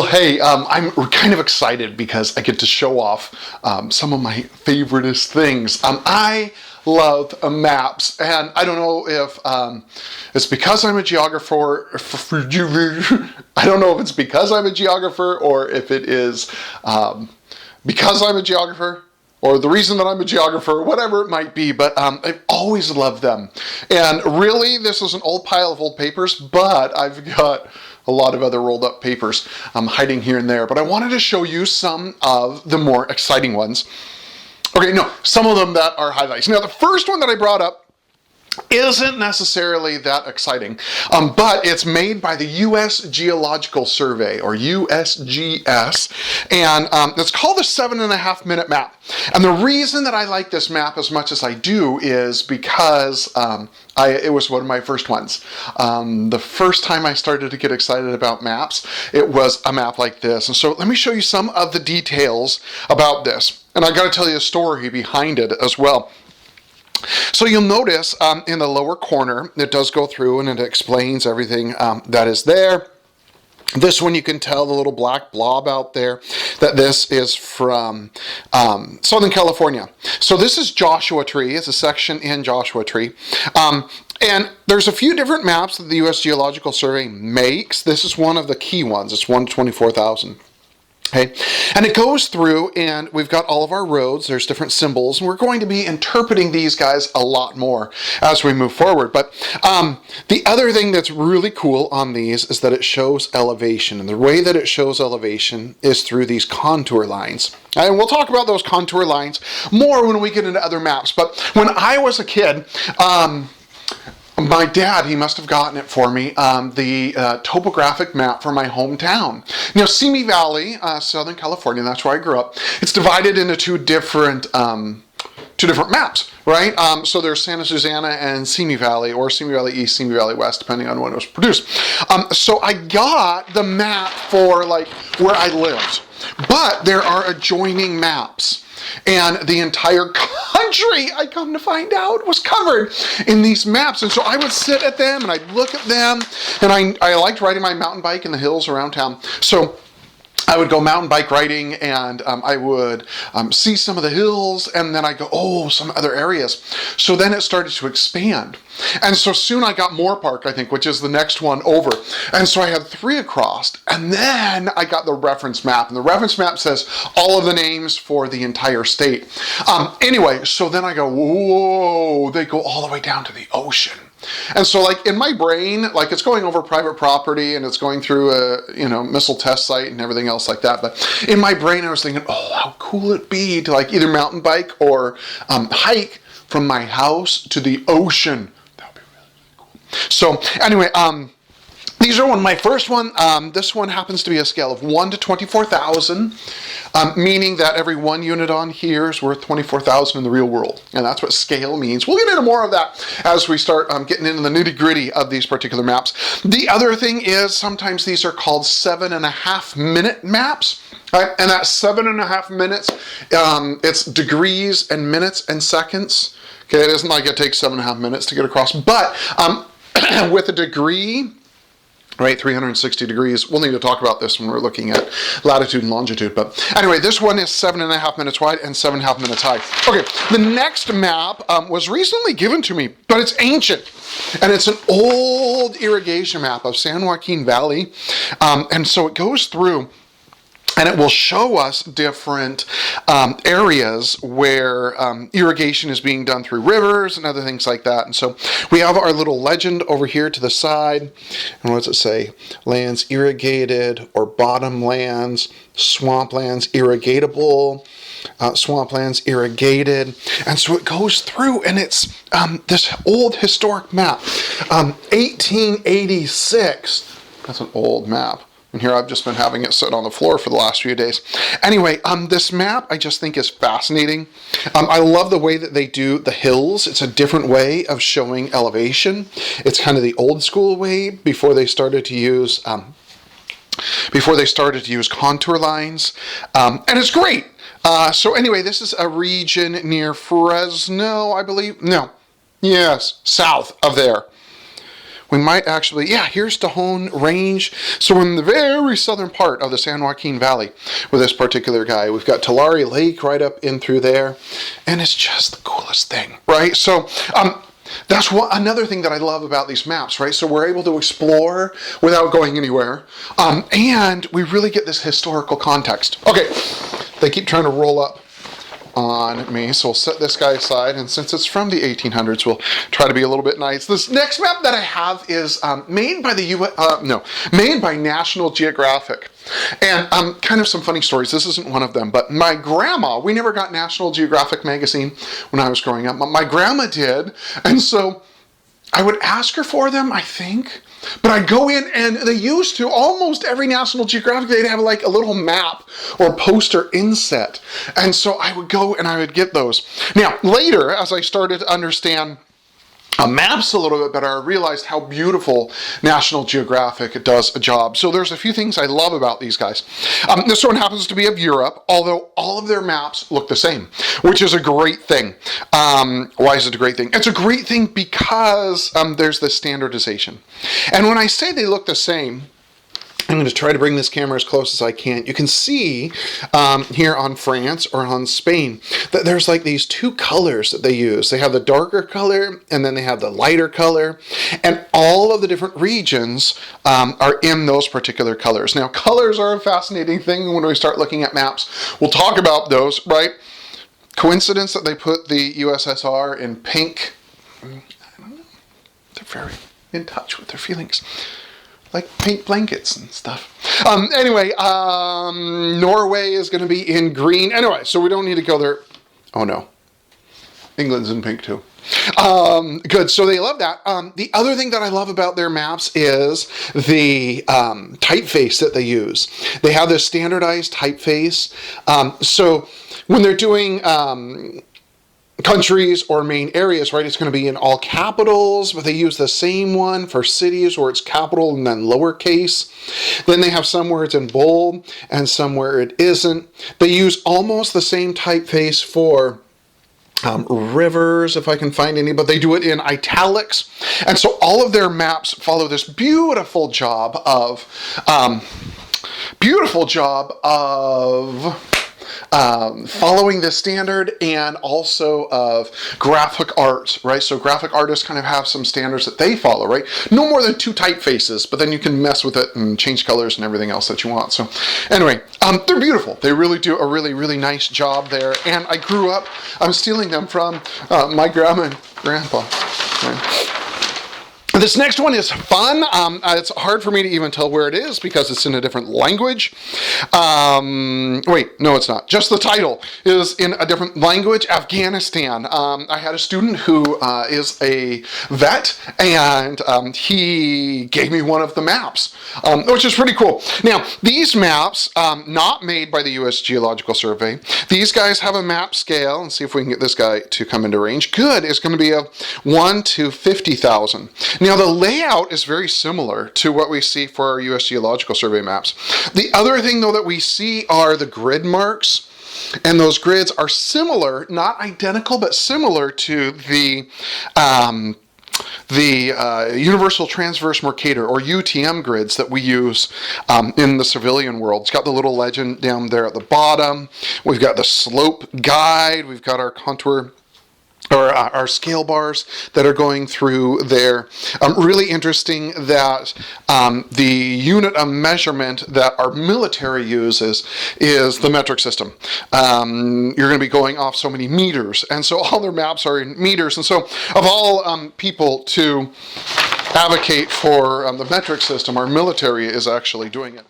hey, I'm kind of excited because I get to show off some of my favoriteest things. I love maps, and I don't know if it's because I'm a geographer. I don't know if it's because I'm a geographer or if it is because I'm a geographer, or the reason that I'm a geographer, whatever it might be, but I've always loved them. And really, this is an old pile of old papers, but I've got a lot of other rolled up papers hiding here and there. But I wanted to show you some of the more exciting ones. Okay, no, some of them that are highlights. Now, the first one that I brought up isn't necessarily that exciting, but it's made by the U.S. Geological Survey, or USGS, and it's called the 7.5 minute map. And the reason that I like this map as much as I do is because it was one of my first ones. The first time I started to get excited about maps, it was a map like this. And so let me show you some of the details about this. And I got to tell you a story behind it as well. So you'll notice in the lower corner, it does go through and it explains everything that is there. This one, you can tell the little black blob out there that this is from Southern California. So this is Joshua Tree. It's a section in Joshua Tree. And there's a few different maps that the U.S. Geological Survey makes. This is one of the key ones. It's 1 to 24,000. Okay, and it goes through, and we've got all of our roads. There's different symbols, and we're going to be interpreting these guys a lot more as we move forward. But the other thing that's really cool on these is that it shows elevation, and the way that it shows elevation is through these contour lines. And we'll talk about those contour lines more when we get into other maps. But when I was a kid, my dad, he must have gotten it for me, the topographic map for my hometown. Now, Simi Valley, Southern California, that's where I grew up. It's divided into two different maps, right? So there's Santa Susana and Simi Valley, or Simi Valley East, Simi Valley West, depending on when it was produced. So I got the map for like where I lived, but there are adjoining maps. And the entire country, I come to find out, was covered in these maps. And so I would sit at them and I'd look at them. And I liked riding my mountain bike in the hills around town. So I would go mountain bike riding, and I would see some of the hills, and then I'd go, oh, some other areas. So then it started to expand. And so soon I got Moore Park, I think, which is the next one over. And so I had 3 across. And then I got the reference map. And the reference map says all of the names for the entire state. Anyway, so then I go, whoa, they go all the way down to the ocean. And so, like, in my brain, like, it's going over private property and it's going through a, missile test site and everything else like that. But in my brain, I was thinking, oh, how cool it'd be to, like, either mountain bike or hike from my house to the ocean. That would be really, really cool. So, anyway, these are one of my first one. This one happens to be a scale of 1 to 24,000, meaning that every 1 unit on here is worth 24,000 in the real world. And that's what scale means. We'll get into more of that as we start getting into the nitty-gritty of these particular maps. The other thing is sometimes these are called 7.5 minute maps. Right? And that's 7.5 minutes. It's degrees and minutes and seconds. Okay, it isn't like it takes 7.5 minutes to get across. But with a degree, right, 360 degrees. We'll need to talk about this when we're looking at latitude and longitude. But anyway, this one is 7.5 minutes wide and 7.5 minutes high. Okay, the next map was recently given to me, but it's ancient. And it's an old irrigation map of San Joaquin Valley. And so it goes through, and it will show us different areas where irrigation is being done through rivers and other things like that. And so we have our little legend over here to the side. And what does it say? Lands irrigated or bottomlands, swamplands irrigatable, swamplands irrigated. And so it goes through, and it's this old historic map. 1886. That's an old map. And here I've just been having it sit on the floor for the last few days. Anyway, this map I just think is fascinating. I love the way that they do the hills. It's a different way of showing elevation. It's kind of the old school way before they started to use contour lines. And it's great. So anyway, this is a region near Fresno, I believe. No. Yes, south of there. we might actually, yeah, here's Tejon Range. So we're in the very southern part of the San Joaquin Valley with this particular guy. We've got Tulare Lake right up in through there, and it's just the coolest thing, right? So that's another thing that I love about these maps, right? So we're able to explore without going anywhere, and we really get this historical context. Okay, they keep trying to roll up on me, so we'll set this guy aside, and since it's from the 1800s, we'll try to be a little bit nice. This next map that I have is made by made by National Geographic. And kind of some funny stories. This isn't one of them, but my grandma, we never got National Geographic magazine when I was growing up. My grandma did, and so I would ask her for them, I think. But I'd go in, and they used to, almost every National Geographic, they'd have like a little map or poster inset. And so I would go and I would get those. Now, later, as I started to understand maps a little bit better, I realized how beautiful National Geographic does a job. So there's a few things I love about these guys. This one happens to be of Europe, although all of their maps look the same, which is a great thing. Why is it a great thing? It's a great thing because there's this standardization. And when I say they look the same, I'm going to try to bring this camera as close as I can. You can see here on France or on Spain that there's like these two colors that they use. They have the darker color and then they have the lighter color. And all of the different regions are in those particular colors. Now, colors are a fascinating thing when we start looking at maps. We'll talk about those, right? Coincidence that they put the USSR in pink? I don't know. They're very in touch with their feelings. Like paint blankets and stuff. Anyway, Norway is going to be in green. Anyway, so we don't need to go there. Oh no. England's in pink too. Good, so they love that. The other thing that I love about their maps is the typeface that they use. They have this standardized typeface. So when they're doing countries or main areas, right, it's going to be in all capitals, but they use the same one for cities where it's capital and then lowercase. Then they have some where it's in bold and some where it isn't. They use almost the same typeface for rivers, if I can find any, but they do it in italics. And so all of their maps follow this beautiful job of following this standard, and also of graphic art, right? So graphic artists kind of have some standards that they follow, right? No more than two typefaces, but then you can mess with it and change colors and everything else that you want. So anyway, they're beautiful. They really do a really, really nice job there. And I grew up, I'm stealing them from my grandma and grandpa. Right? This next one is fun. It's hard for me to even tell where it is because it's in a different language. Wait, no, it's not. Just the title is in a different language, Afghanistan. I had a student who is a vet, and he gave me one of the maps, which is pretty cool. Now, these maps, not made by the U.S. Geological Survey. These guys have a map scale, and see if we can get this guy to come into range. Good, it's going to be a 1 to 50,000. Now, the layout is very similar to what we see for our U.S. Geological Survey maps. The other thing, though, that we see are the grid marks, and those grids are similar, not identical, but similar to the Universal Transverse Mercator, or UTM grids that we use in the civilian world. It's got the little legend down there at the bottom. We've got the slope guide. We've got our contour, or our scale bars that are going through there. Really interesting that the unit of measurement that our military uses is the metric system. You're going to be going off so many meters, and so all their maps are in meters. And so of all people to advocate for the metric system, our military is actually doing it.